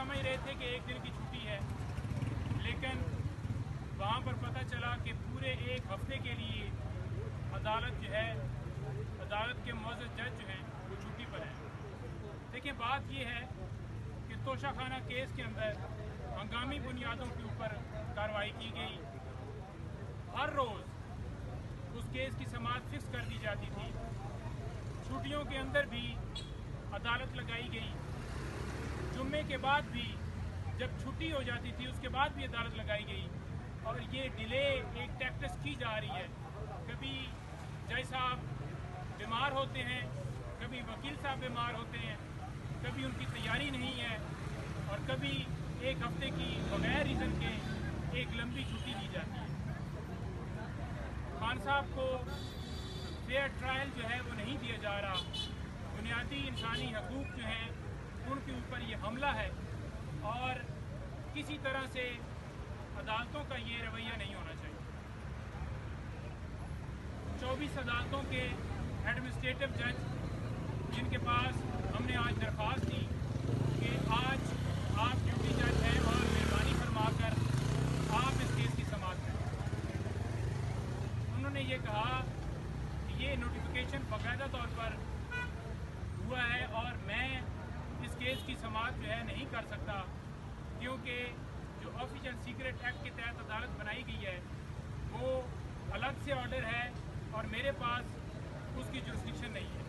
समझ रहे थे कि एक दिन की छुट्टी है, लेकिन वहाँ पर पता चला कि पूरे एक हफ्ते के लिए अदालत जो है, अदालत के मुअज़्ज़ज़ जज जो हैं वो छुट्टी पर हैं। देखिए, बात ये है कि तोशाखाना केस के अंदर हंगामी बुनियादों के ऊपर कार्रवाई की गई। हर रोज़ उस केस की समाअत फिक्स कर दी जाती थी। छुट्टियों के अंदर भी अदालत लगाई गई। जुम्मे के बाद भी जब छुट्टी हो जाती थी उसके बाद भी अदालत लगाई गई। और ये डिले एक टैक्टिस की जा रही है। कभी जज साहब बीमार होते हैं, कभी वकील साहब बीमार होते हैं, कभी उनकी तैयारी नहीं है, और कभी एक हफ्ते की बगैर रीज़न के एक लंबी छुट्टी दी जाती है। खान साहब को फेयर ट्रायल जो है वो नहीं दिया जा रहा। बुनियादी इंसानी हकूक़ जो हैं उनके ऊपर ये हमला है, और किसी तरह से अदालतों का ये रवैया नहीं होना चाहिए। 24 अदालतों के एडमिनिस्ट्रेटिव जज जिनके पास हमने आज दरख्वास्त दी कि आज आप ड्यूटी जज हैं और मेहरबानी फरमाकर आप इस केस की समाअत करें, उन्होंने ये कहा कि ये नोटिफिकेशन बाकायदा तौर पर हुआ है और मैं इस केस की समाअत जो है नहीं कर सकता, क्योंकि जो ऑफिशियल सीक्रेट एक्ट के तहत अदालत बनाई गई है वो अलग से ऑर्डर है और मेरे पास उसकी जुरिस्डिक्शन नहीं है।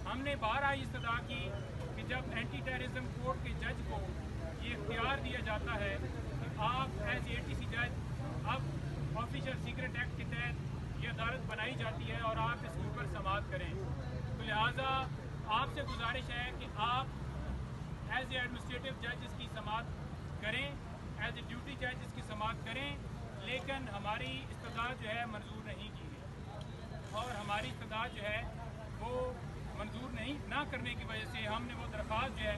हमने बारहा इस्तदा की कि जब एंटी टेररिज्म कोर्ट के जज को ये इख्तियार दिया जाता है कि आप एज ATC जज, अब ऑफिशियल सीक्रेट एक्ट के तहत ये अदालत बनाई जाती है और आप इसके ऊपर समाअत करें, तो लिहाजा आपसे गुजारिश है कि आप एज एडमिनिस्ट्रेटिव जज इसकी समाअत करें, एज ए ड्यूटी जज इसकी समाअत करें। लेकिन हमारी इस्तदा जो है मंजूर नहीं की गई, और हमारी इस्तदा जो है वो मंजूर नहीं ना करने की वजह से हमने वो दरख्वास्त जो है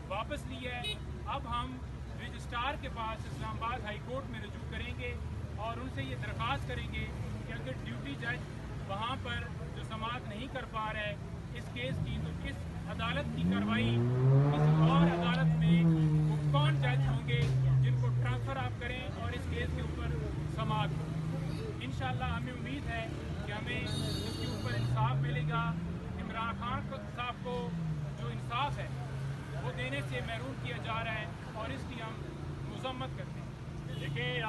वापस ली है। अब हम रजिस्ट्रार के पास इस्लामाबाद हाई कोर्ट में रजू करेंगे और उनसे ये दरख्वास्त करेंगे कि अगर ड्यूटी जज वहाँ पर जो समाअत नहीं कर पा रहे इस केस की, तो इस अदालत की कार्रवाई किसी और अदालत में वो कौन जज होंगे जिनको ट्रांसफ़र आप करें और इस केस के ऊपर समाअत हो। इंशाअल्लाह हमें उम्मीद है कि हमें इसके ऊपर इंसाफ मिलेगा। इमरान खान साहब को जो इंसाफ है वो देने से महरूम किया जा रहा है और इसकी हम मज़म्मत करते हैं। देखिए